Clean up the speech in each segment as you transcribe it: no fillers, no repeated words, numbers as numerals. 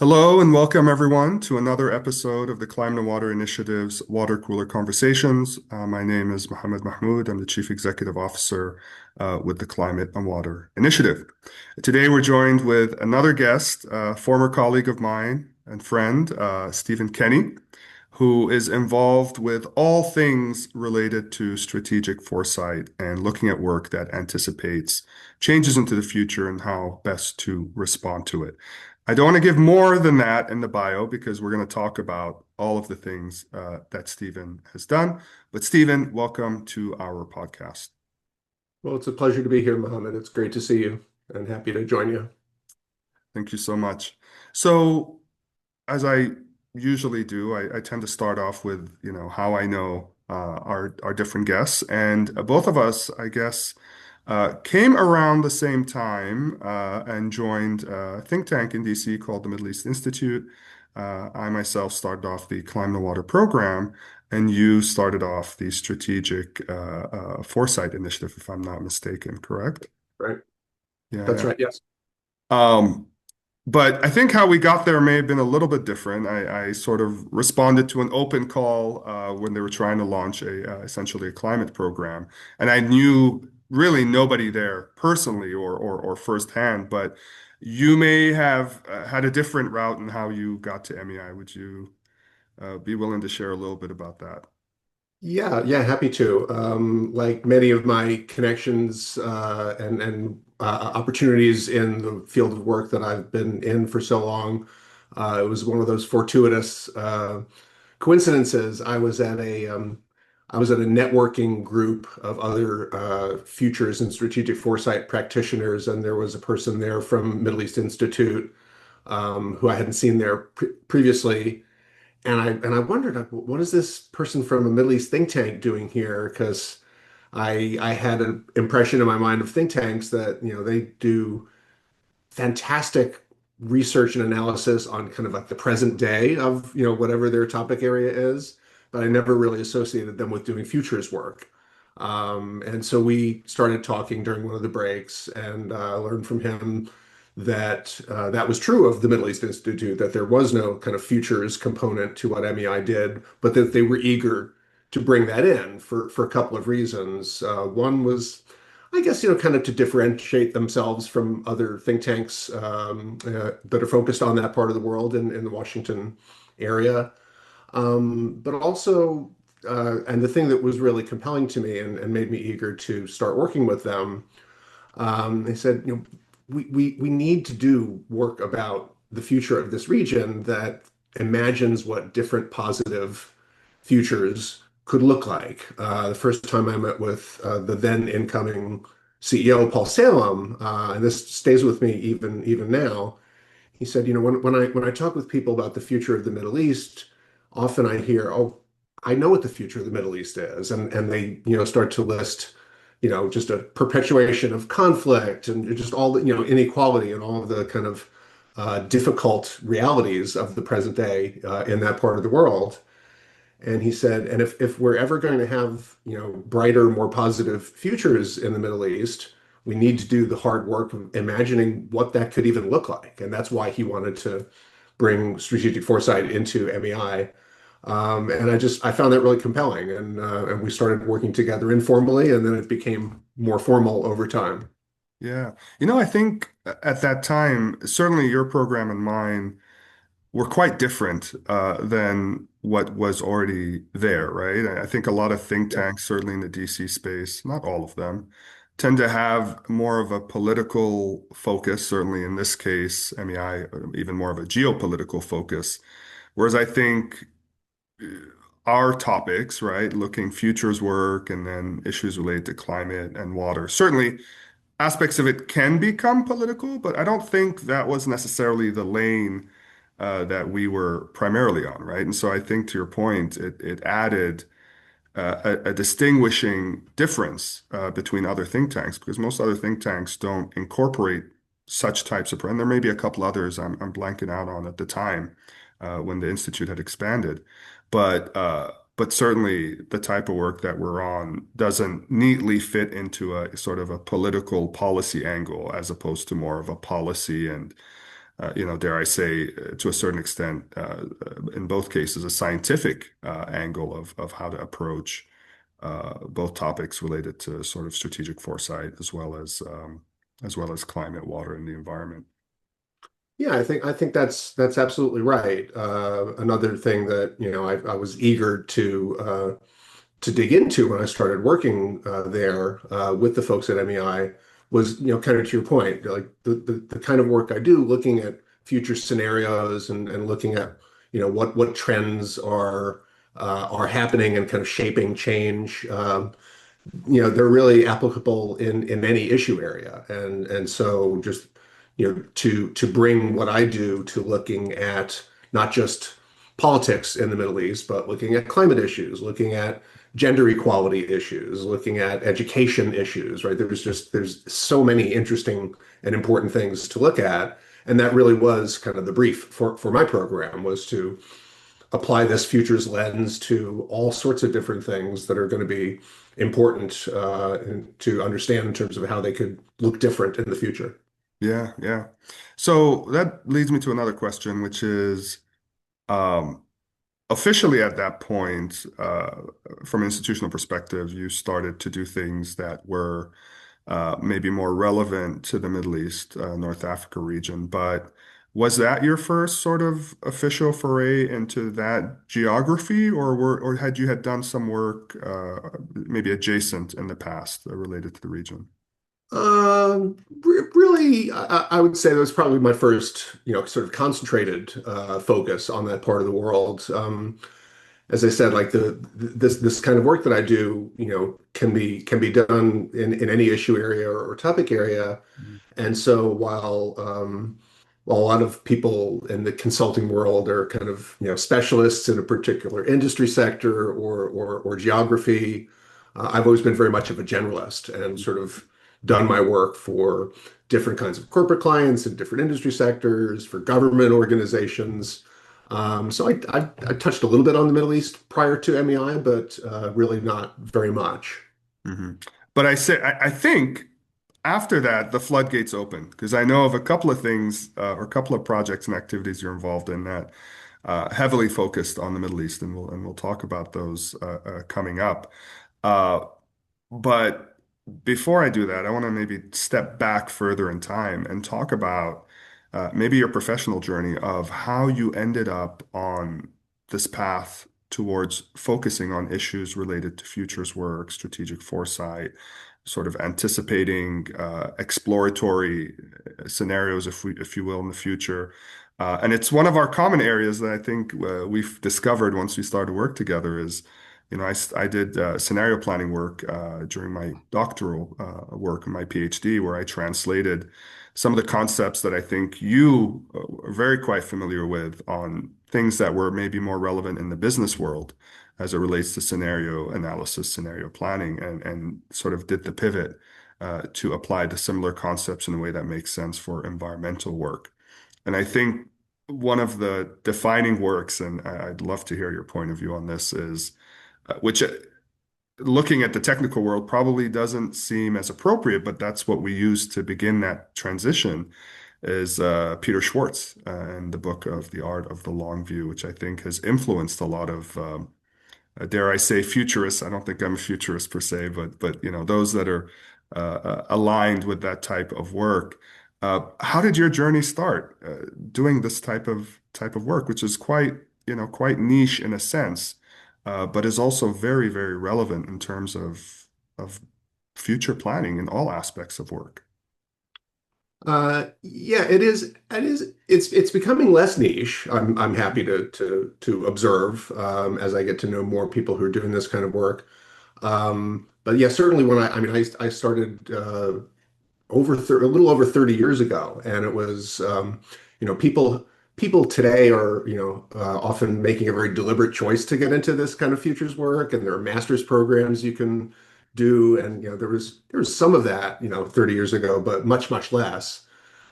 Hello and welcome everyone to another episode of the Climate and Water Initiative's Water Cooler Conversations. My name is Mohammed Mahmoud. I'm the Chief Executive Officer with the Climate and Water Initiative. Today we're joined with another guest, former colleague of mine and friend, Stephen Kenney, who is involved with all things related to strategic foresight and looking at work that anticipates changes into the future and how best to respond to it. I don't want to give more than that in the bio because we're going to talk about all of the things that Stephen has done. But Stephen, welcome to our podcast. Well, it's a pleasure to be here, Mohammed. It's great to see you and happy to join you. Thank you so much. So, as I usually do, I tend to start off with, how I know our different guests, and both of us, I guess, came around the same time and joined a think tank in DC called the Middle East Institute. I myself started off the Climate and Water program, and you started off the Strategic Foresight Initiative, if I'm not mistaken, correct? Right. Yeah, That's yeah. right. Yes. Um, but I think how we got there may have been a little bit different. I sort of responded to an open call when they were trying to launch essentially a climate program, and I knew really nobody there personally or firsthand. But you may have had a different route in how you got to MEI. Would you be willing to share a little bit about that? Yeah, happy to. Like many of my connections and opportunities in the field of work that I've been in for so long, it was one of those fortuitous coincidences. I was at a networking group of other futures and strategic foresight practitioners, and there was a person there from Middle East Institute who I hadn't seen there previously. And I wondered, like, what is this person from a Middle East think tank doing here? Because I had an impression in my mind of think tanks that, they do fantastic research and analysis on kind of like the present day of, whatever their topic area is, but I never really associated them with doing futures work. And so we started talking during one of the breaks, and learned from him that that was true of the Middle East Institute, that there was no kind of futures component to what MEI did, but that they were eager to bring that in for a couple of reasons. One was, I guess, kind of to differentiate themselves from other think tanks that are focused on that part of the world in the Washington area. But also, and the thing that was really compelling to me and made me eager to start working with them, they said, we need to do work about the future of this region that imagines what different positive futures could look like. The first time I met with the then incoming CEO, Paul Salem, and this stays with me even now. He said, when I talk with people about the future of the Middle East, often I hear, oh, I know what the future of the Middle East is, and they start to list just a perpetuation of conflict and just all the inequality and all of the kind of difficult realities of the present day in that part of the world. And he said, and if we're ever going to have, brighter, more positive futures in the Middle East, we need to do the hard work of imagining what that could even look like. And that's why he wanted to bring strategic foresight into MEI. And I found that really compelling. And we started working together informally, and then it became more formal over time. Yeah. I think at that time, certainly your program and mine were quite different than what was already there, right? I think a lot of think Yeah. tanks, certainly in the DC space, not all of them, tend to have more of a political focus, certainly in this case, MEI, even more of a geopolitical focus. Whereas I think uh, our topics, right, looking futures work and then issues related to climate and water, certainly aspects of it can become political, but I don't think that was necessarily the lane that we were primarily on, right? And so I think to your point, it added a distinguishing difference between other think tanks because most other think tanks don't incorporate such types of, and there may be a couple others I'm blanking out on at the time when the institute had expanded, but certainly the type of work that we're on doesn't neatly fit into a sort of a political policy angle as opposed to more of a policy and dare I say, to a certain extent, in both cases, a scientific angle of how to approach both topics related to sort of strategic foresight as well as climate, water, and the environment. Yeah, I think that's absolutely right. Another thing that I was eager to dig into when I started working there with the folks at MEI was, kind of to your point, like the kind of work I do, looking at future scenarios and looking at, what trends are happening and kind of shaping change. They're really applicable in any issue area. And so just, to bring what I do to looking at not just politics in the Middle East, but looking at climate issues, looking at gender equality issues, looking at education issues, right? There's so many interesting and important things to look at. And that really was kind of the brief for my program, was to apply this futures lens to all sorts of different things that are going to be important to understand in terms of how they could look different in the future. Yeah, yeah. So that leads me to another question, which is um, officially at that point, from an institutional perspective, you started to do things that were maybe more relevant to the Middle East, North Africa region. But was that your first sort of official foray into that geography, or had you had done some work maybe adjacent in the past related to the region? Really, I would say that was probably my first, sort of concentrated focus on that part of the world. As I said, like this kind of work that I do, can be done in any issue area or topic area. And so while a lot of people in the consulting world are kind of, specialists in a particular industry sector or geography, I've always been very much of a generalist and sort of done my work for different kinds of corporate clients in different industry sectors, for government organizations. So I touched a little bit on the Middle East prior to MEI, but really not very much. Hmm. But I think after that, the floodgates opened because I know of a couple of things or a couple of projects and activities you're involved in that heavily focused on the Middle East, and we'll talk about those coming up. Uh, but before I do that, I want to maybe step back further in time and talk about maybe your professional journey of how you ended up on this path towards focusing on issues related to futures work, strategic foresight, sort of anticipating exploratory scenarios, if you will, in the future. And it's one of our common areas that I think we've discovered once we started work together is, I did scenario planning work during my doctoral work, my PhD, where I translated some of the concepts that I think you are very quite familiar with on things that were maybe more relevant in the business world as it relates to scenario analysis, scenario planning, and sort of did the pivot to apply the similar concepts in a way that makes sense for environmental work. And I think one of the defining works, and I'd love to hear your point of view on this, is which looking at the technical world probably doesn't seem as appropriate, but that's what we use to begin that transition, is Peter Schwartz and the book of The Art of the Long View, which I think has influenced a lot of dare I say futurists. I don't think I'm a futurist per se, but those that are aligned with that type of work. How did your journey start doing this type of work, which is quite niche in a sense, but is also very, very relevant in terms of future planning in all aspects of work. Yeah, it is. It is. It's becoming less niche. I'm happy to observe as I get to know more people who are doing this kind of work. But yeah, certainly when I mean, I started a little over 30 years ago, and it was people today are often making a very deliberate choice to get into this kind of futures work, and there are master's programs you can do, and there was some of that 30 years ago, but much less.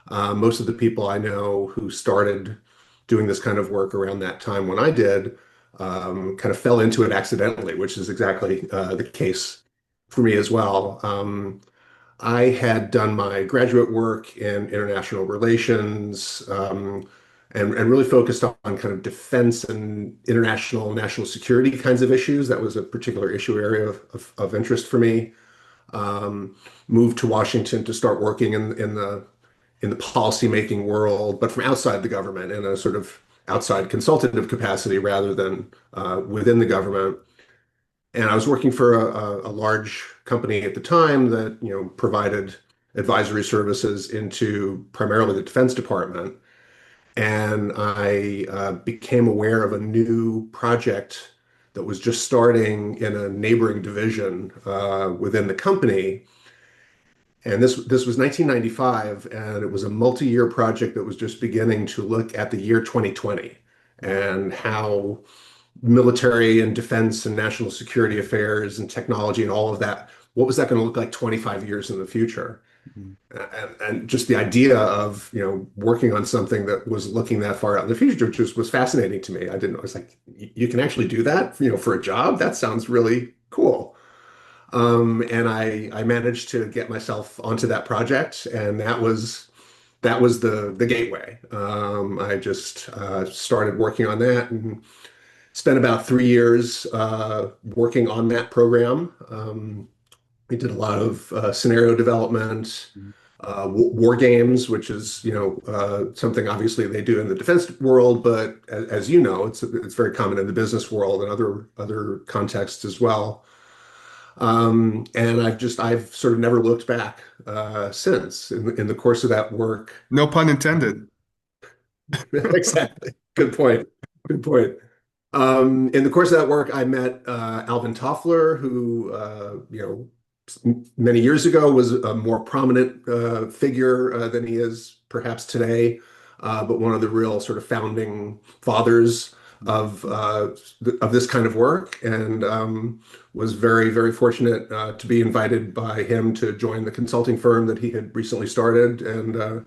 Most of the people I know who started doing this kind of work around that time when I did kind of fell into it accidentally, which is exactly the case for me as well. I had done my graduate work in international relations, and really focused on kind of defense and international national security kinds of issues. That was a particular issue area of interest for me. Um, Moved to Washington to start working in the policy making world, but from outside the government in a sort of outside consultative capacity rather than within the government. And I was working for a large company at the time that, provided advisory services into primarily the Defense Department. And I became aware of a new project that was just starting in a neighboring division within the company. And this was 1995, and it was a multi-year project that was just beginning to look at the year 2020 and how military and defense and national security affairs and technology and all of that, what was that going to look like 25 years in the future? Mhm. And just the idea of, working on something that was looking that far out in the future just was fascinating to me. I didn't know. I was like, you can actually do that, for a job? That sounds really cool. And I managed to get myself onto that project, and that was the gateway. I just started working on that and spent about 3 years working on that program. We did a lot of scenario development, war games, which is something obviously they do in the defense world, but as you know, it's very common in the business world and other contexts as well. And I've sort of never looked back since in the course of that work. No pun Um, intended. exactly. Good point. Good point. In the course of that work, I met Alvin Toffler, who, many years ago was a more prominent figure than he is perhaps today, but one of the real sort of founding fathers of this kind of work, and was very, very fortunate to be invited by him to join the consulting firm that he had recently started, and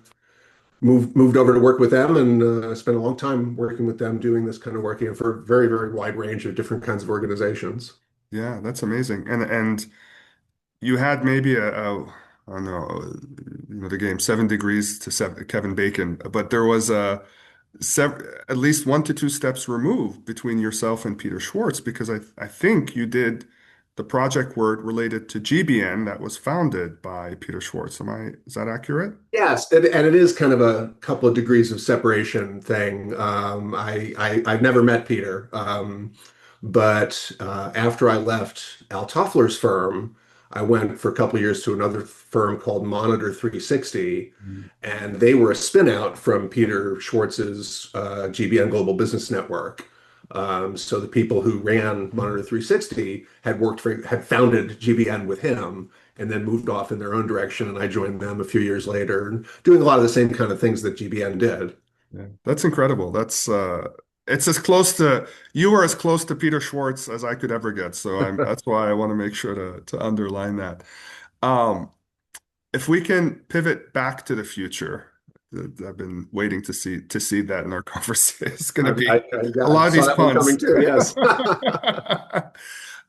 moved over to work with them, and spent a long time working with them doing this kind of work, for a very, very wide range of different kinds of organizations. Yeah, that's amazing. And you had maybe I don't know, the game 7 Degrees to seven, Kevin Bacon, but there was at least 1 to 2 steps removed between yourself and Peter Schwartz, because I think you did the project work related to GBN that was founded by Peter Schwartz. Is that accurate? Yes, and it is kind of a couple of degrees of separation thing. I've never met Peter, but after I left Al Toffler's firm, I went for a couple of years to another firm called Monitor 360, Mhm. and they were a spin out from Peter Schwartz's GBN Global Business Network. So the people who ran Monitor 360 had founded GBN with him, and then moved off in their own direction. And I joined them a few years later, and doing a lot of the same kind of things that GBN did. Yeah, that's incredible. It's as close to you were as close to Peter Schwartz as I could ever get. So that's why I want to make sure to underline that. Um, if we can pivot back to the future, I've been waiting to see that in our conversation. It's going to be a I lot of saw these that one coming puns. too. Yes.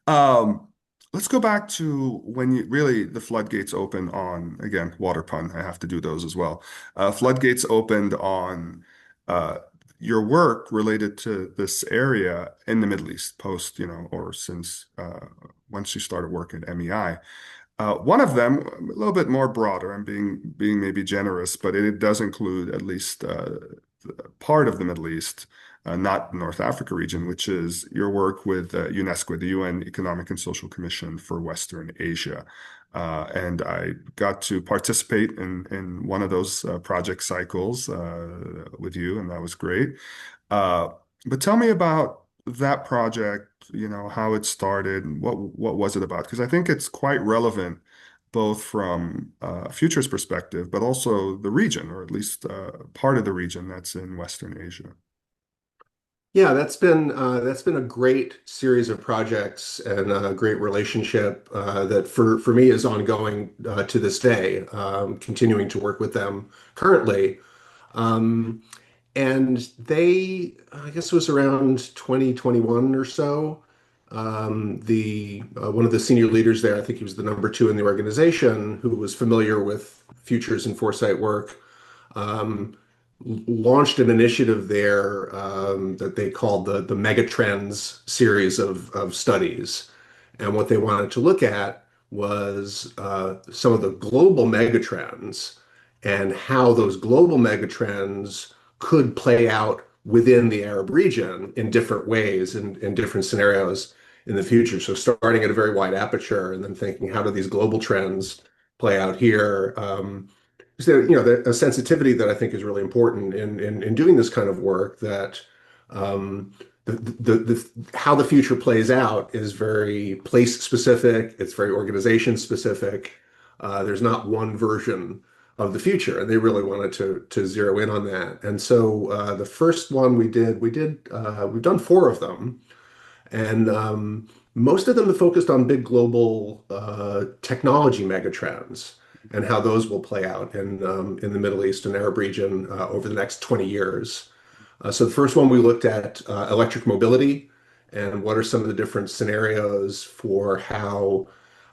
Um, let's go back to when you really the floodgates opened on, again, water pun. I have to do those as well. Floodgates opened on uh, your work related to this area in the Middle East, post, or since once you started working at MEI. One of them, a little bit more broader. I'm being maybe generous, but it does include at least part of the Middle East, not North Africa region, which is your work with UNESCO, the UN Economic and Social Commission for Western Asia. And I got to participate in one of those project cycles with you, and that was great. Uh, but tell me about that project, how it started, and what was it about? Because I think it's quite relevant both from future's perspective, but also the region, or at least part of the region that's in Western Asia. Yeah, that's been a great series of projects and a great relationship that for me is ongoing to this day. Continuing to work with them currently. Um, and I guess it was around 2021 or so. The one of the senior leaders there, I think he was the number two in the organization, who was familiar with futures and foresight work, um, launched an initiative there that they called the Megatrends series of studies. And what they wanted to look at was some of the global megatrends and how those global megatrends could play out within the Arab region in different ways and in different scenarios in the future. So starting at a very wide aperture and then thinking, how do these global trends play out here? So, a sensitivity that I think is really important in doing this kind of work that um, how the future plays out is very place specific. It's very organization specific. There's not one version of the future, and they really wanted to zero in on that. And so the first one we've done four of them, and most of them are focused on big global technology megatrends and how those will play out in the Middle East and Arab region over the next 20 years. So the first one we looked at electric mobility and what are some of the different scenarios for how,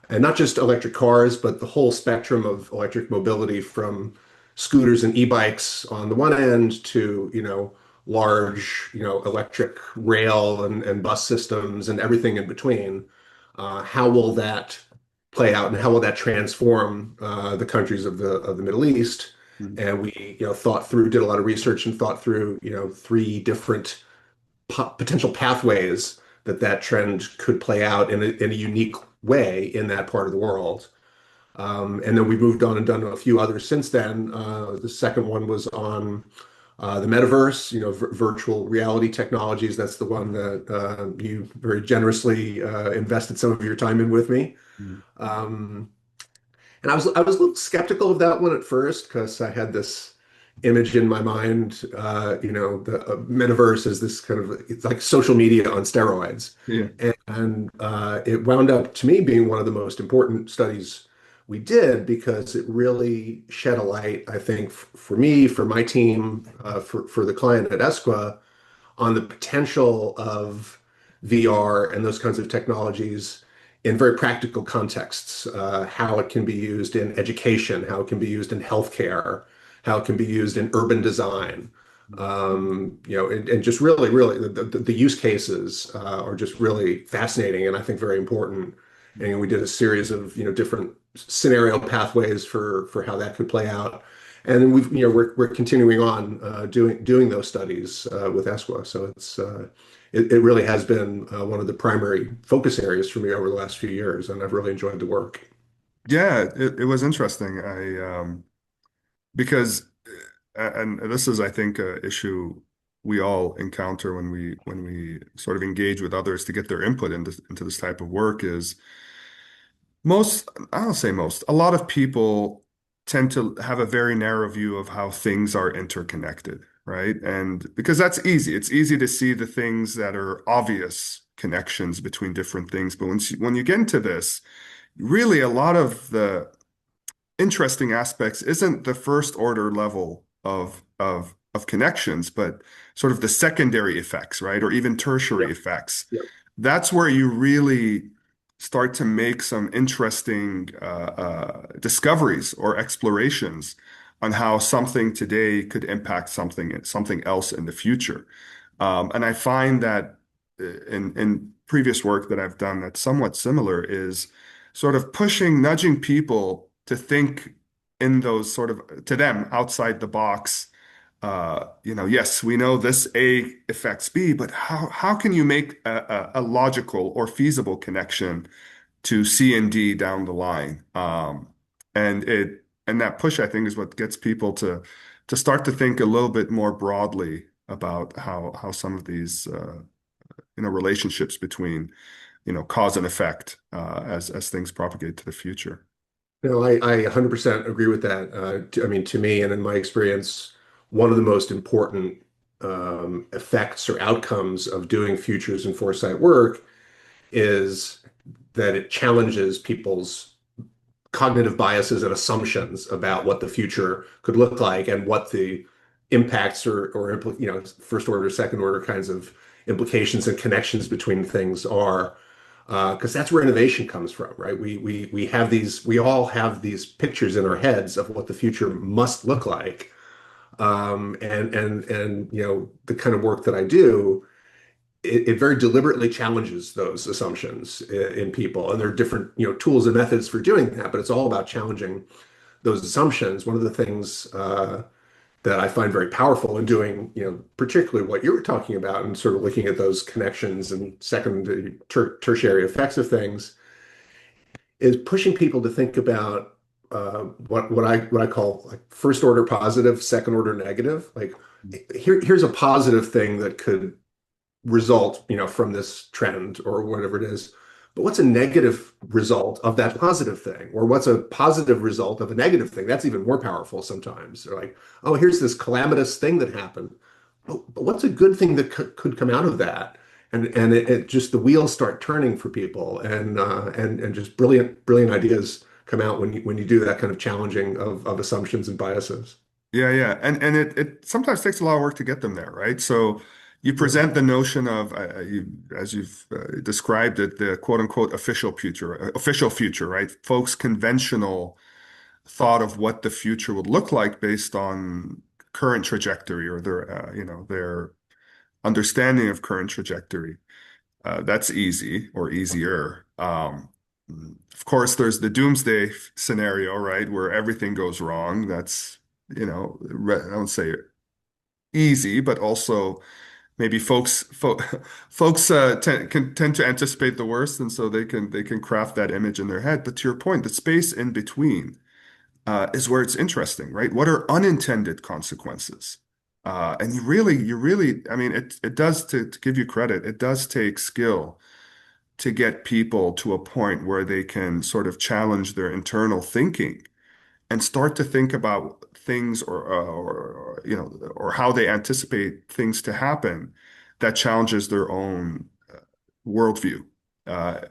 and not just electric cars, but the whole spectrum of electric mobility from scooters and e-bikes on the one end to, large, electric rail and bus systems and everything in between. How will that play out and how will that transform the countries of the Middle East? Mhm. And we, did a lot of research and thought through, three different potential pathways that trend could play out in a unique way in that part of the world. And then we moved on and done a few others since then. The second one was on the metaverse, virtual reality technologies. That's the one that you very generously invested some of your time in with me. Mhm. Um, and I was a little skeptical of that one at first because I had this image in my mind, the metaverse is this kind of it's like social media on steroids, Yeah. and it wound up to me being one of the most important studies we did because it really shed a light, I think, for me, for my team, for the client at Esqua on the potential of VR and those kinds of technologies in very practical contexts, how it can be used in education, how it can be used in healthcare, how it can be used in urban design. And just really, really, the use cases are just really fascinating and I think very important. And we did a series of, different scenario pathways for how that could play out. And then we're continuing on doing those studies with Esqua. So it really has been one of the primary focus areas for me over the last few years, and I've really enjoyed the work. Yeah, it was interesting. Because and this is, I think, a issue we all encounter when we sort of engage with others to get their input into this type of work is most, I don't say most, a lot of people tend to have a very narrow view of how things are interconnected, right? And because that's easy, it's easy to see the things that are obvious connections between different things. But when you get into this, really a lot of the interesting aspects isn't the first order level of connections, but sort of the secondary effects, right? Or even tertiary Yep. effects. Yep. That's where you really start to make some interesting discoveries or explorations on how something today could impact something else in the future. And I find that in previous work that I've done that's somewhat similar is sort of nudging people to think in those sort of, to them, outside the box. Yes, we know this A affects B, but how can you make a logical or feasible connection to C and D down the line? And that push, I think, is what gets people to start to think a little bit more broadly about how some of these relationships between cause and effect as things propagate to the future. No, I 100% agree with that. I mean, to me and in my experience, one of the most important effects or outcomes of doing futures and foresight work is that it challenges people's cognitive biases and assumptions about what the future could look like and what the impacts or first order, second order kinds of implications and connections between things are. because that's where innovation comes from, right? We have these, we all have these pictures in our heads of what the future must look like. And the kind of work that I do, it very deliberately challenges those assumptions in people. And there are different, tools and methods for doing that, but it's all about challenging those assumptions. One of the things that I find very powerful in doing, particularly what you were talking about and sort of looking at those connections and secondary, tertiary effects of things is pushing people to think about what I call like first order positive, second order negative. Like here's a positive thing that could result, from this trend or whatever it is. But what's a negative result of that positive thing? Or what's a positive result of a negative thing? That's even more powerful sometimes. They're like, oh, here's this calamitous thing that happened. Oh, but what's a good thing that could come out of that? And it just the wheels start turning for people, and just brilliant ideas come out when you do that kind of challenging of assumptions and biases. Yeah, yeah. And it sometimes takes a lot of work to get them there, right? So you Yeah. present the notion of, as you've described it, the quote unquote official future, right? Folks' conventional thought of what the future would look like based on current trajectory or their understanding of current trajectory. That's easy or easier. Of course, there's the doomsday scenario, right, where everything goes wrong. That's, I don't say easy, but also maybe folks can tend to anticipate the worst, and so they can craft that image in their head. But to your point, the space in between is where it's interesting, right? What are unintended consequences? And I mean, it does to give you credit, it does take skill to get people to a point where they can sort of challenge their internal thinking and start to think about things or how they anticipate things to happen that challenges their own worldview. Uh,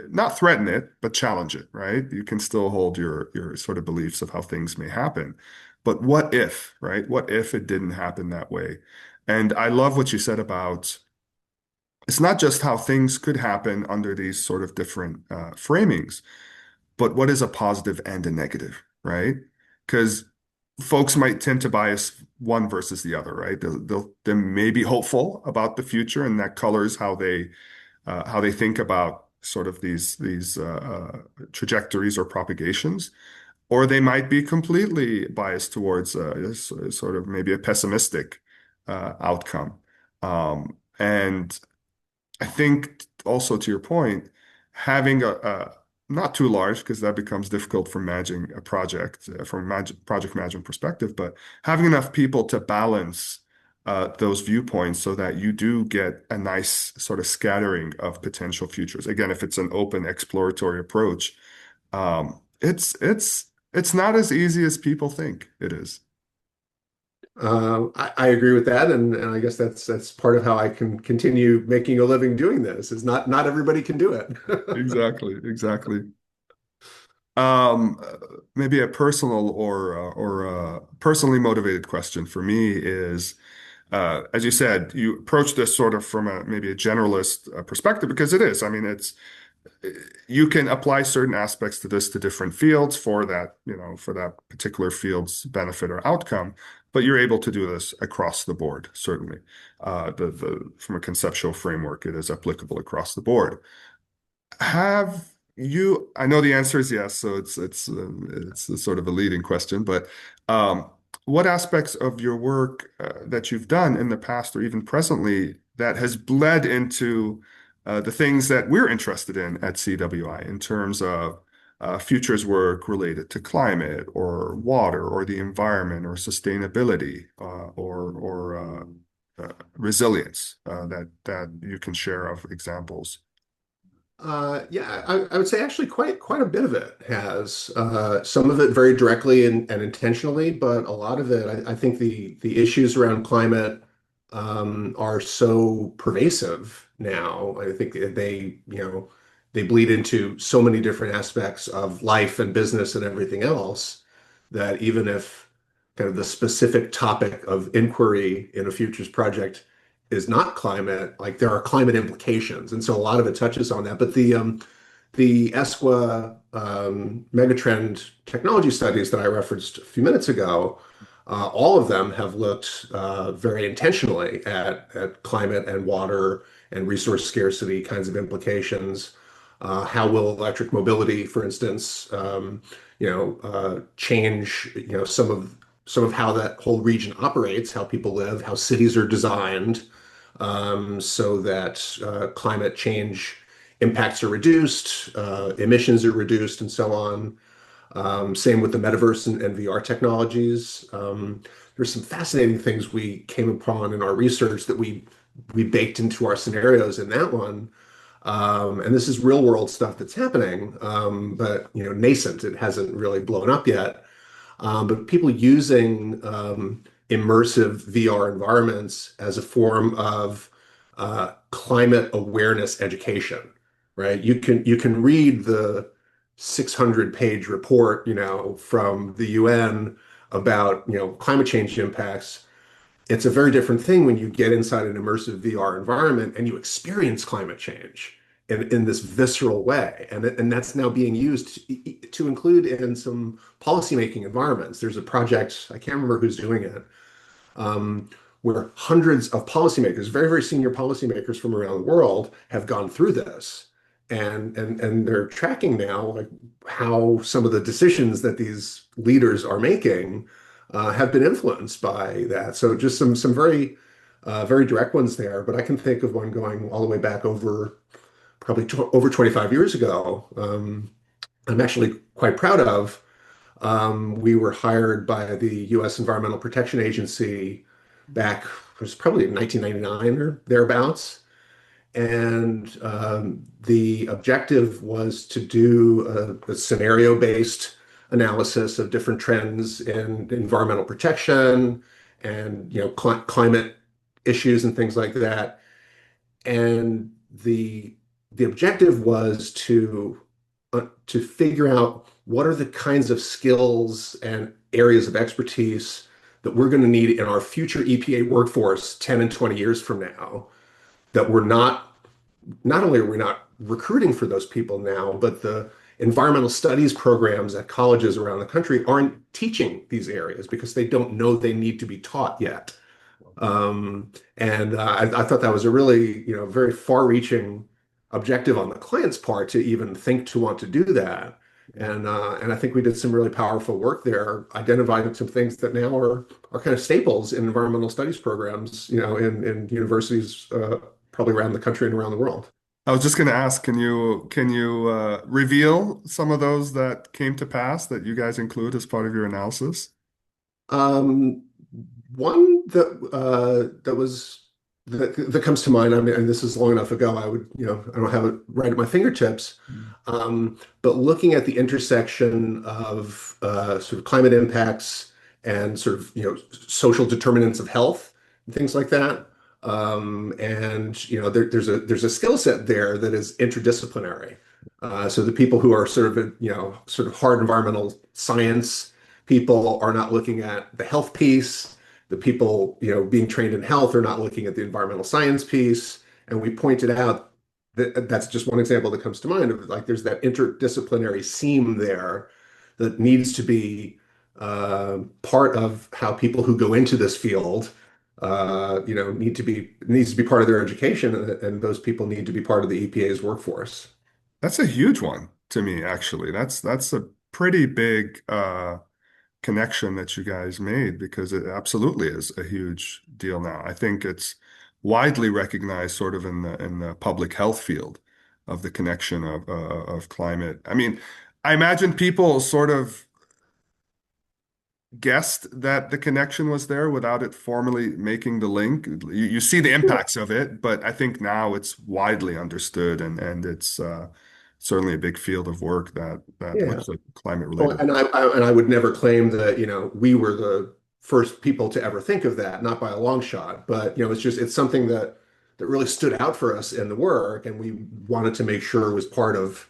Not threaten it, but challenge it, right? You can still hold your sort of beliefs of how things may happen. But what if, right? What if it didn't happen that way? And I love what you said about it's not just how things could happen under these sort of different framings, but what is a positive and a negative, right? Because folks might tend to bias one versus the other, right? They may be hopeful about the future, and that colors how they think about sort of these trajectories or propagations, or they might be completely biased towards sort of maybe a pessimistic outcome. And I think also to your point, having a not too large because that becomes difficult for managing a project from a project management perspective, but having enough people to balance those viewpoints so that you do get a nice sort of scattering of potential futures. Again, if it's an open exploratory approach, it's not as easy as people think it is. I agree with that, and I guess that's part of how I can continue making a living doing this. Is not everybody can do it. Exactly, exactly. Um, Maybe a personal or personally motivated question for me is, as you said, you approach this sort of from maybe a generalist perspective because it is. I mean, you can apply certain aspects to this to different fields for that particular field's benefit or outcome, but you're able to do this across the board, certainly. From a conceptual framework, it is applicable across the board. Have you, I know the answer is yes, so it's a sort of a leading question, but what aspects of your work that you've done in the past or even presently that has bled into the things that we're interested in at CWI in terms of futures work related to climate or water or the environment or sustainability resilience that you can share of examples? Yeah, I would say actually quite a bit of it has some of it very directly and intentionally, but a lot of it, I think the issues around climate are so pervasive now. I think they bleed into so many different aspects of life and business and everything else that even if kind of the specific topic of inquiry in a futures project is not climate, like there are climate implications, and so a lot of it touches on that. But the ESQA megatrend technology studies that I referenced a few minutes ago, all of them have looked very intentionally at climate and water and resource scarcity kinds of implications. How will electric mobility, for instance, change, some of how that whole region operates, how people live, how cities are designed, so that climate change impacts are reduced, emissions are reduced, and so on. Same with the metaverse and VR technologies. There's some fascinating things we came upon in our research that we baked into our scenarios in that one. And this is real world stuff that's happening, but nascent. It hasn't really blown up yet. But people using immersive VR environments as a form of climate awareness education, right? You can read the 600-page report, from the UN about, climate change impacts. It's a very different thing when you get inside an immersive VR environment and you experience climate change in this visceral way. And that's now being used to include in some policymaking environments. There's a project, I can't remember who's doing it, where hundreds of policymakers, very, very senior policymakers from around the world, have gone through this. And they're tracking now like how some of the decisions that these leaders are making have been influenced by that. So just some very very direct ones there. But I can think of one going all the way back over probably over 25 years ago. I'm actually quite proud of. We were hired by the U.S. Environmental Protection Agency back, it was probably in 1999 or thereabouts. And the objective was to do a scenario-based analysis of different trends in environmental protection and climate issues and things like that. And the objective was to figure out what are the kinds of skills and areas of expertise that we're going to need in our future EPA workforce 10 and 20 years from now, that we're not only are we not recruiting for those people now, but the environmental studies programs at colleges around the country aren't teaching these areas because they don't know they need to be taught yet. And I thought that was a really, very far-reaching objective on the client's part to even think to want to do that. And I think we did some really powerful work there, identifying some things that now are kind of staples in environmental studies programs, in universities probably around the country and around the world. I was just going to ask, can you reveal some of those that came to pass that you guys include as part of your analysis? Um, One that comes to mind. I mean, and this is long enough ago. I don't have it right at my fingertips. But looking at the intersection of sort of climate impacts and sort of social determinants of health and things like that. And there's a skill set there that is interdisciplinary. So the people who are sort of hard environmental science people are not looking at the health piece. The people, being trained in health are not looking at the environmental science piece. And we pointed out that that's just one example that comes to mind of like there's that interdisciplinary seam there that needs to be part of how people who go into this field, needs to be part of their education, and those people need to be part of the EPA's workforce. That's a huge one to me, actually. That's a pretty big connection that you guys made because it absolutely is a huge deal now. I think it's widely recognized sort of in the public health field of the connection of climate. I mean, I imagine people sort of guessed that the connection was there without it formally making the link. You see the impacts of it, but I think now it's widely understood and it's certainly a big field of work that Yeah. looks like climate Well, related. and I would never claim that, we were the first people to ever think of that, not by a long shot. But, it's something that really stood out for us in the work, and we wanted to make sure it was part of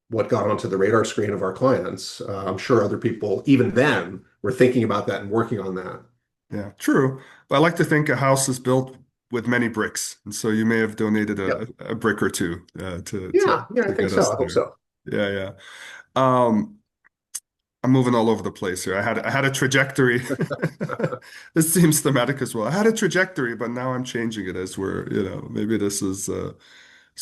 what got onto the radar screen of our clients. I'm sure other people, even then, were thinking about that and working on that. Yeah, true. But I like to think a house is built with many bricks. And so you may have donated Yep. a brick or two Yeah, yeah, I to think get so. us I hope there. so. Yeah, yeah. Um, I'm moving all over the place here. I had a trajectory. This seems thematic as well. I had a trajectory, but now I'm changing it as we're, maybe this is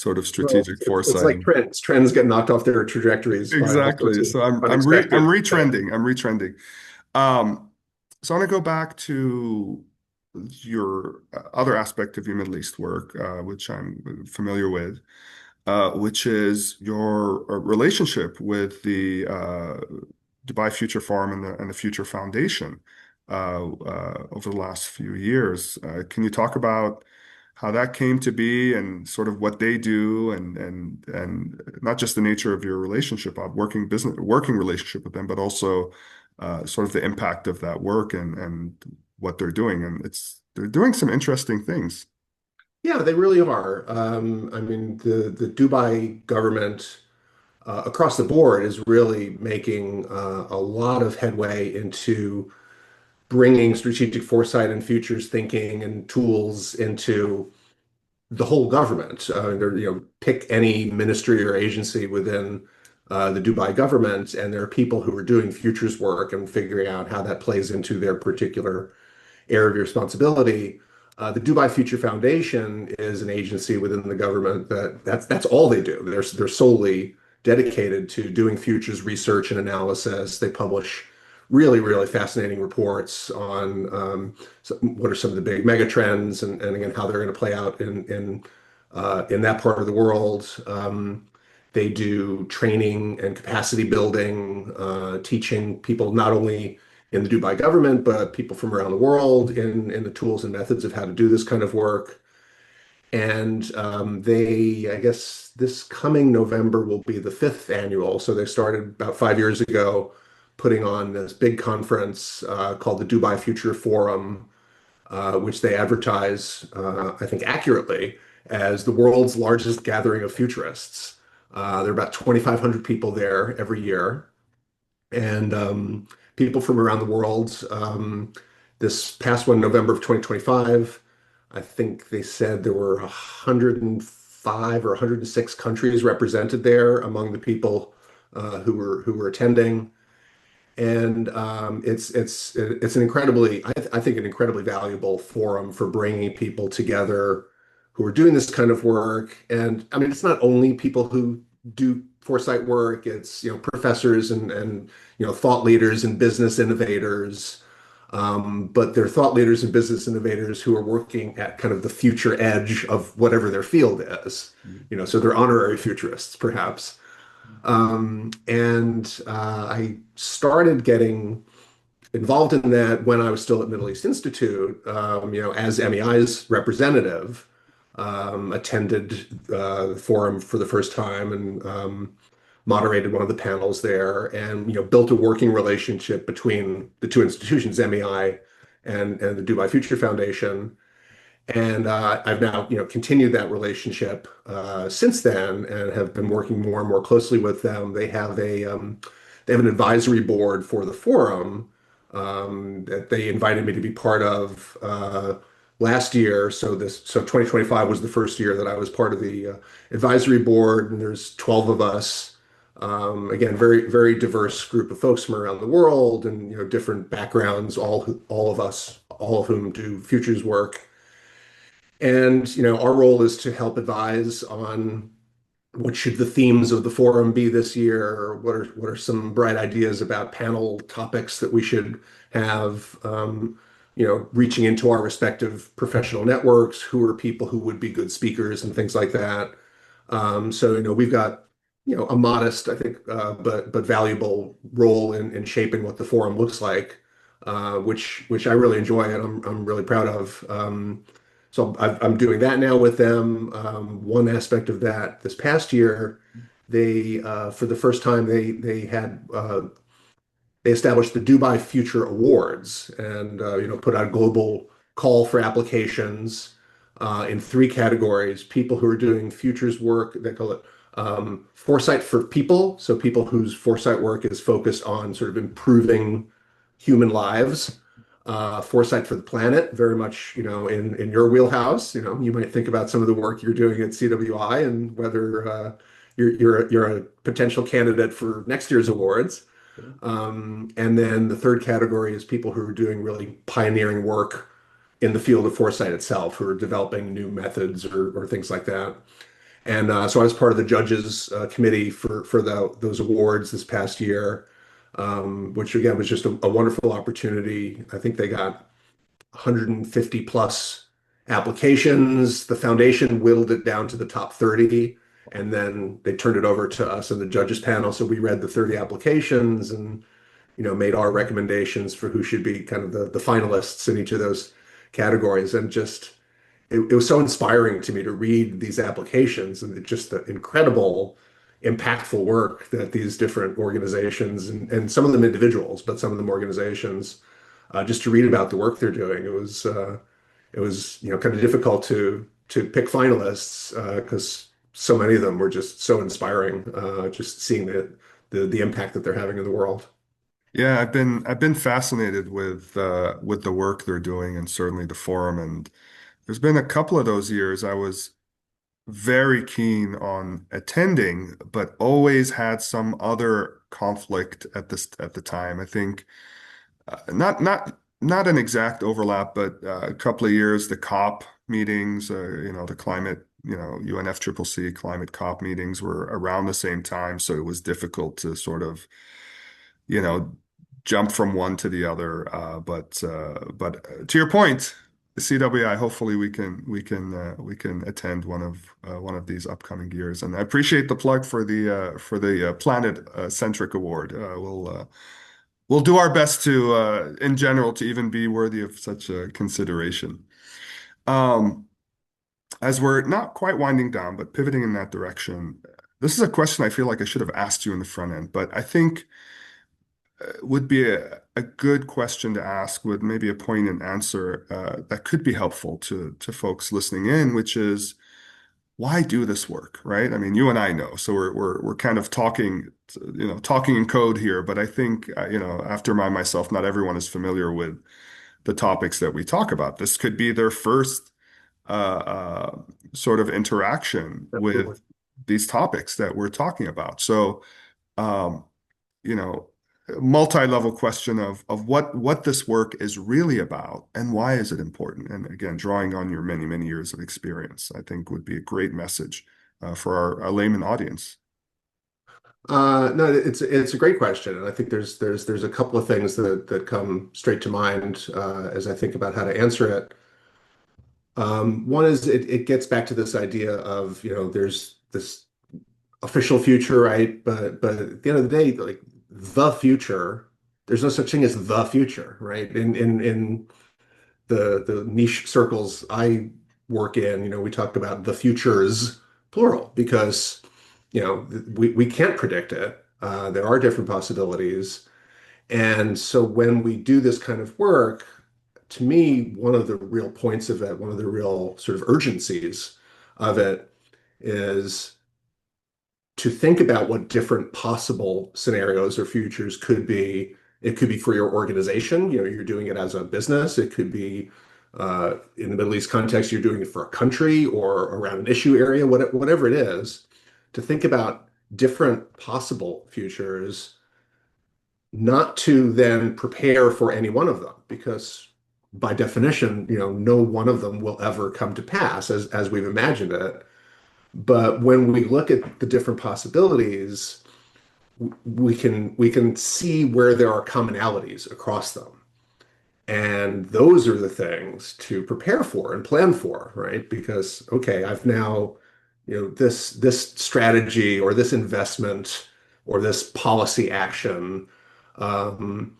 sort of Well, strategic it's foresight. like trends. Trends get knocked off their trajectories by all sorts Exactly. of So I'm unexpected things. retrending. I'm retrending. Um, so I want to go back to your other aspect of your Middle East work, which I'm familiar with, which is your relationship with the Dubai Future Forum and the Future Foundation over the last few years. Can you talk about how that came to be and sort of what they do and not just the nature of your relationship, working relationship with them, but also sort of the impact of that work and what they're doing. And they're doing some interesting things. Yeah, they really are. I mean, the Dubai government across the board is really making a lot of headway into bringing strategic foresight and futures thinking and tools into the whole government. Pick any ministry or agency within the Dubai government, and there are people who are doing futures work and figuring out how that plays into their particular area of responsibility. The Dubai Future Foundation is an agency within the government that's all they do. They're solely dedicated to doing futures research and analysis. They publish really fascinating reports on what are some of the big mega trends and again how they're going to play out in that part of the world. They do training and capacity building, teaching people not only in the Dubai government, but people from around the world in the tools and methods of how to do this kind of work. And I guess this coming November will be the fifth annual. So they started about 5 years ago, putting on this big conference called the Dubai Future Forum, which they advertise, I think, accurately as the world's largest gathering of futurists. There are about 2,500 people there every year and people from around the world. This past one, November of 2025, I think they said there were 105 or 106 countries represented there among the people who were attending. And it's an incredibly, I think, an incredibly valuable forum for bringing people together who are doing this kind of work. And I mean, it's not only people who do foresight work; it's professors and thought leaders and business innovators. But they're thought leaders and business innovators who are working at kind of the future edge of whatever their field is. So they're honorary futurists, perhaps. And I started getting involved in that when I was still at Middle East Institute, as MEI's representative, attended the forum for the first time and moderated one of the panels there, and built a working relationship between the two institutions, MEI and the Dubai Future Foundation. And I've now, continued that relationship since then, and have been working more and more closely with them. They have an advisory board for the forum that they invited me to be part of last year. So 2025 was the first year that I was part of the advisory board, and there's 12 of us. Again, very diverse group of folks from around the world, and different backgrounds. All of us, all of whom do futures work. And our role is to help advise on what should the themes of the forum be this year, or what are some bright ideas about panel topics that we should have, reaching into our respective professional networks, who are people who would be good speakers and things like that. So we've got a modest, I think, but valuable role in shaping what the forum looks like, which I really enjoy and I'm really proud of. So I'm doing that now with them. One aspect of that this past year, they for the first time they established the Dubai Future Awards and put out a global call for applications in three categories: people who are doing futures work, they call it foresight for people, so people whose foresight work is focused on sort of improving human lives. Foresight for the Planet, very much, in your wheelhouse. You might think about some of the work you're doing at CWI and whether you're a potential candidate for next year's awards. And then the third category is people who are doing really pioneering work in the field of foresight itself, who are developing new methods or things like that. And so I was part of the judges committee for those awards this past year, which again was just a wonderful opportunity. I think they got 150 plus applications. The foundation whittled it down to the top 30, and then they turned it over to us and the judges panel. So we read the 30 applications and made our recommendations for who should be kind of the finalists in each of those categories. And just it was so inspiring to me to read these applications and just the incredible, impactful work that these different organizations and some of them individuals, but some of them organizations, just to read about the work they're doing. It was kind of difficult to pick finalists because so many of them were just so inspiring. Just seeing the impact that they're having in the world. Yeah, I've been fascinated with the work they're doing and certainly the forum. And there's been a couple of those years I was very keen on attending, but always had some other conflict at the time. I think not an exact overlap, but a couple of years the COP meetings, the climate, UNFCCC climate COP meetings were around the same time, so it was difficult to sort of you know, jump from one to the other. But to your point, the CWI, hopefully we can attend one of these upcoming years. And I appreciate the plug for the Planet Centric Award. We'll do our best to in general to even be worthy of such a consideration. Um, as we're not quite winding down, but pivoting in that direction, this is a question I feel like I should have asked you in the front end, but I think would be a good question to ask with maybe a poignant answer that could be helpful to folks listening in, which is why do this work, right? I mean, you and I know, so we're kind of talking in code here, but I think after myself, not everyone is familiar with the topics that we talk about. This could be their first uh, uh, sort of interaction Absolutely. with these topics that we're talking about. So. Um, you know, multi-level question of what this work is really about and why is it important? And again, drawing on your many, many years of experience, I think would be a great message for our layman audience. No, it's a great question, and I think there's a couple of things that come straight to mind as I think about how to answer it. One is it gets back to this idea of there's this official future, right? But at the end of the day, like the future, there's no such thing as the future, right? In the niche circles I work in, we talk about the futures plural because we can't predict it. There are different possibilities. And so when we do this kind of work, to me, one of the real points of it, one of the real sort of urgencies of it is to think about what different possible scenarios or futures could be. It could be for your organization, you're doing it as a business. It could be in the Middle East context, you're doing it for a country or around an issue area, whatever it is, to think about different possible futures, not to then prepare for any one of them, because by definition, no one of them will ever come to pass as we've imagined it. But when we look at the different possibilities, we can see where there are commonalities across them. And those are the things to prepare for and plan for, right? Because, okay, I've now, this strategy or this investment or this policy action, um,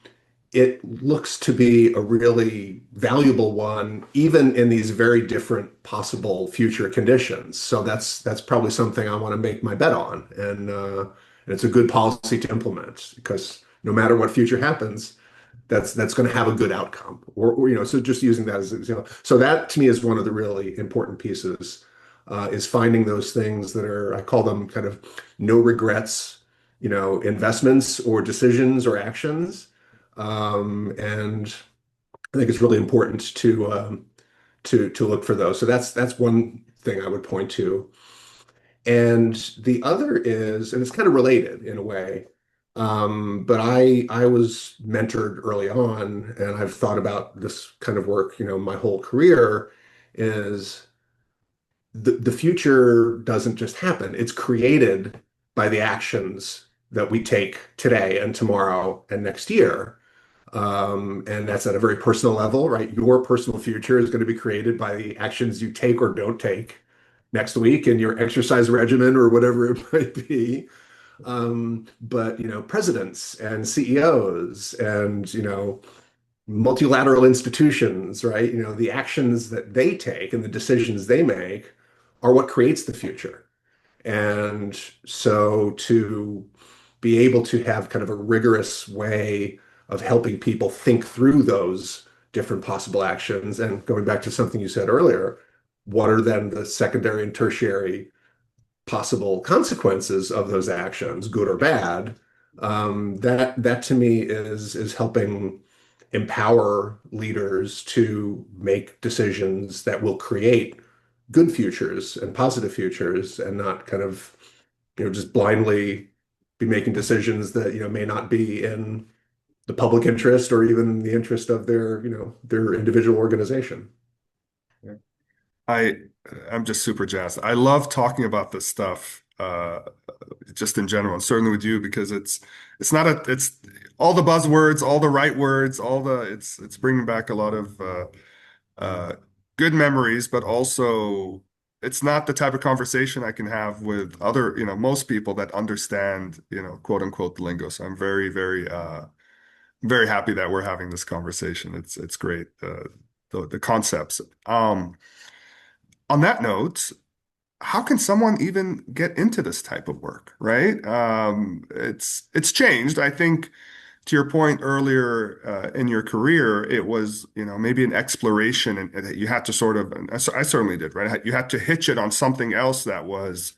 it looks to be a really valuable one, even in these very different possible future conditions. So that's probably something I want to make my bet on, and it's a good policy to implement because no matter what future happens, that's going to have a good outcome. So just using that as an example. So that to me is one of the really important pieces, is finding those things that are, I call them kind of no regrets, investments or decisions or actions. And I think it's really important to look for those. So that's one thing I would point to. And the other is, and it's kind of related in a way, but I was mentored early on, and I've thought about this kind of work, my whole career, is the future doesn't just happen. It's created by the actions that we take today and tomorrow and next year. And that's at a very personal level, right? Your personal future is going to be created by the actions you take or don't take next week in your exercise regimen or whatever it might be. But presidents and CEOs and multilateral institutions, right? The actions that they take and the decisions they make are what creates the future. And so to be able to have kind of a rigorous way of helping people think through those different possible actions, and going back to something you said earlier, what are then the secondary and tertiary possible consequences of those actions, good or bad? That to me is helping empower leaders to make decisions that will create good futures and positive futures, and not kind of just blindly be making decisions that may not be in the public interest or even the interest of their individual organization. Yeah. I I'm just super jazzed. I love talking about this stuff, just in general, and certainly with you because it's not a it's all the buzzwords, all the right words, all the it's bringing back a lot of uh, good memories, but also it's not the type of conversation I can have with other, most people that understand, quote unquote, the lingo. So I'm very, very, very happy that we're having this conversation. It's great, the concepts. On that note, how can someone even get into this type of work, right? It's changed. I think to your point earlier in your career, it was, maybe an exploration and that you had to sort of, and I certainly did, right? You had to hitch it on something else that was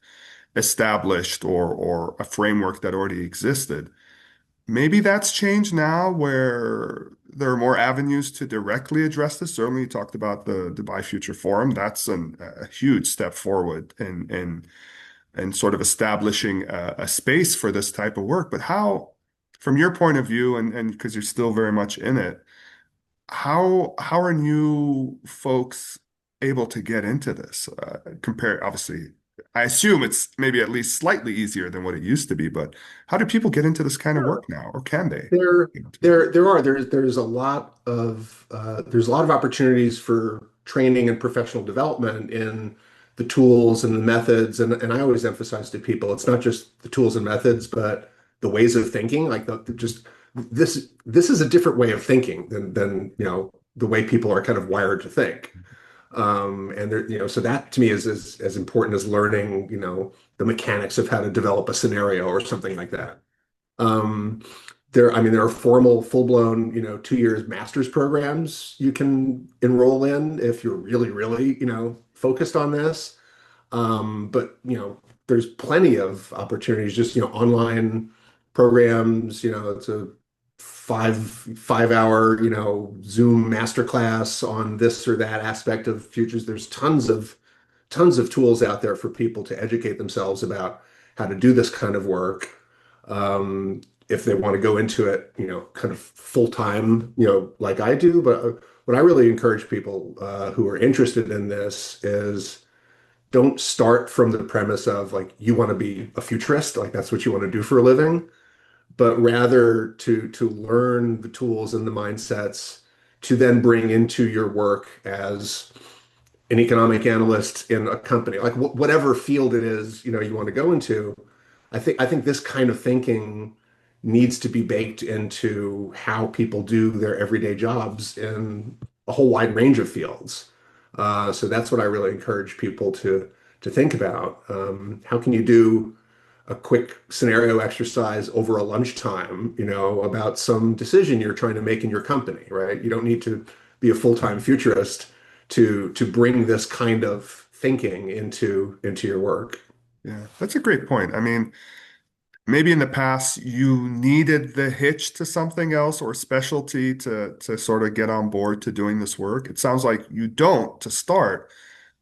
established or a framework that already existed. Maybe that's changed now where there are more avenues to directly address this. Certainly, you talked about the Dubai Future Forum. That's a huge step forward in sort of establishing a space for this type of work. But how, from your point of view, and because you're still very much in it, how are new folks able to get into this? Compare, obviously, I assume it's maybe at least slightly easier than what it used to be, but how do people get into this kind of work now, or can they There, get into it? there's a lot of opportunities for training and professional development in the tools and the methods, and I always emphasize to people it's not just the tools and methods, but the ways of thinking. Like just this is a different way of thinking than the way people are kind of wired to think. And there, so that to me is as important as learning the mechanics of how to develop a scenario or something like that. Um, I mean, there are formal, full-blown, 2 years master's programs you can enroll in if you're really, really, focused on this. But there's plenty of opportunities, just online programs. It's a five hour, Zoom masterclass on this or that aspect of futures. There's tons of tools out there for people to educate themselves about how to do this kind of work. If they want to go into it, kind of full time, like I do. But what I really encourage people who are interested in this is don't start from the premise of like you want to be a futurist, like that's what you want to do for a living, but rather to learn the tools and the mindsets to then bring into your work as an economic analyst in a company, like whatever field it is, you want to go into. I think this kind of thinking needs to be baked into how people do their everyday jobs in a whole wide range of fields. So that's what I really encourage people to think about. How can you do a quick scenario exercise over a lunchtime, about some decision you're trying to make in your company, right? You don't need to be a full-time futurist to bring this kind of thinking into your work. Yeah, that's a great point. I mean, maybe in the past you needed the hitch to something else or specialty to sort of get on board to doing this work. It sounds like you don't to start,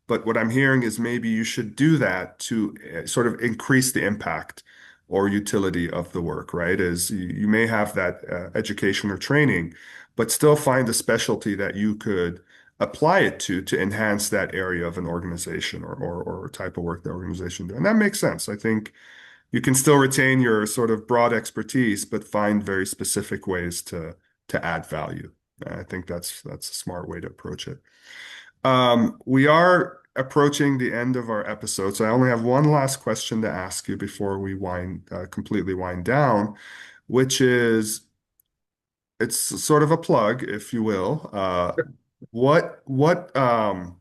but what I'm hearing is maybe you should do that to sort of increase the impact or utility of the work, right? Is you may have that education or training, but still find a specialty that you could apply it to enhance that area of an organization or type of work the organization do. And that makes sense. I think you can still retain your sort of broad expertise, but find very specific ways to add value. I think that's a smart way to approach it. We are approaching the end of our episode, so I only have one last question to ask you before we completely wind down, which is it's sort of a plug, if you will. What what um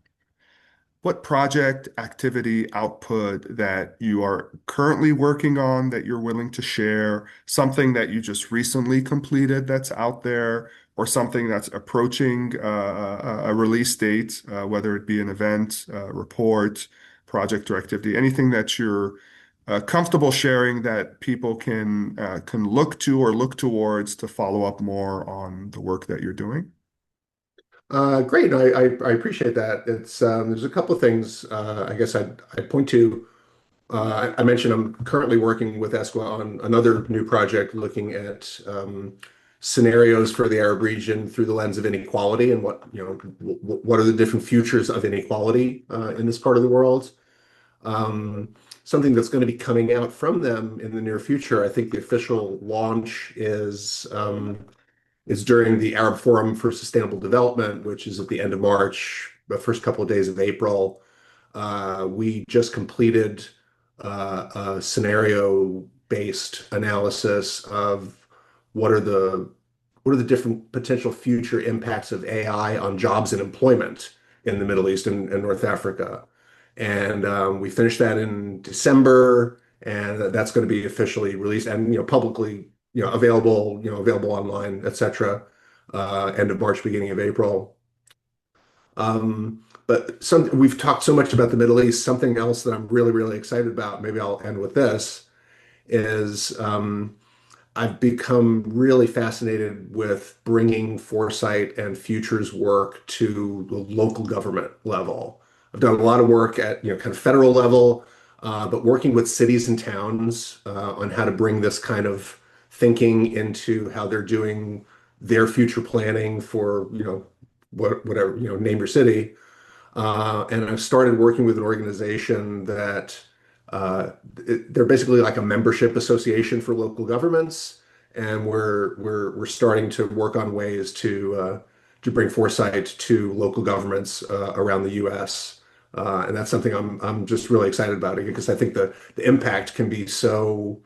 what project, activity, output that you are currently working on that you're willing to share, something that you just recently completed that's out there, or something that's approaching a release date, whether it be an event, report, project, or activity, anything that you're comfortable sharing that people can look to or look towards to follow up more on the work that you're doing? Great. No, I appreciate that. It's there's a couple of things I guess I'd point to. I mentioned I'm currently working with ESCWA on another new project looking at scenarios for the Arab region through the lens of inequality and what are the different futures of inequality in this part of the world. Something that's going to be coming out from them in the near future. I think the official launch is during the Arab Forum for Sustainable Development, which is at the end of March, the first couple of days of April. We just completed a scenario-based analysis of what are the what are the different potential future impacts of AI on jobs and employment in the Middle East and North Africa. And we finished that in December, and that's going to be officially released and publicly available online, etc. End of March, beginning of April. But we've talked so much about the Middle East. Something else that I'm really, really excited about, maybe I'll end with this, is I've become really fascinated with bringing foresight and futures work to the local government level. I've done a lot of work at kind of federal level, but working with cities and towns on how to bring this kind of thinking into how they're doing their future planning for whatever name your city. And I've started working with an organization that they're basically like a membership association for local governments, and we're starting to work on ways to bring foresight to local governments around the U.S. And that's something I'm just really excited about it because I think the impact can be so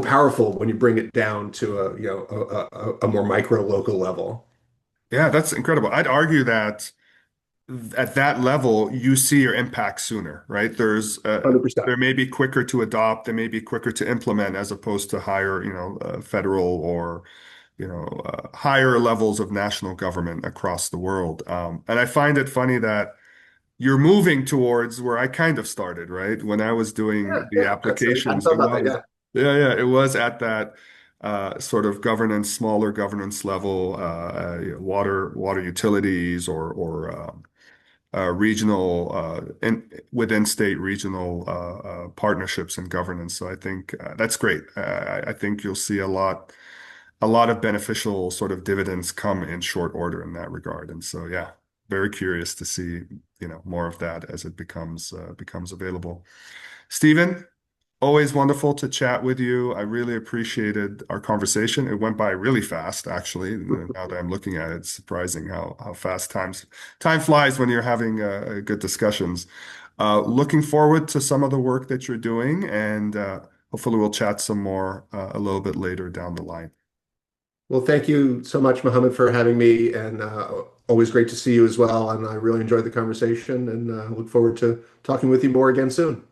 powerful when you bring it down to a more micro local level. Yeah, that's incredible. I'd argue that at that level, you see your impact sooner, right? There 100%. may be quicker to adopt, they may be quicker to implement as opposed to higher, federal or, higher levels of national government across the world. And I find it funny that you're moving towards where I kind of started, right? When I was Yeah, doing the yeah. I hadn't applications, thought about that. Yeah. it was at that sort of governance, smaller governance level, water utilities or regional within state regional partnerships and governance. So I think that's great. I think you'll see a lot of beneficial sort of dividends come in short order in that regard. And so yeah, very curious to see more of that as it becomes available. Stephen, always wonderful to chat with you. I really appreciated our conversation. It went by really fast, actually. Now that I'm looking at it, it's surprising how fast time flies when you're having good discussions. Looking forward to some of the work that you're doing, and hopefully we'll chat some more a little bit later down the line. Well, thank you so much, Mohammed, for having me, and always great to see you as well. And I really enjoyed the conversation, and look forward to talking with you more again soon.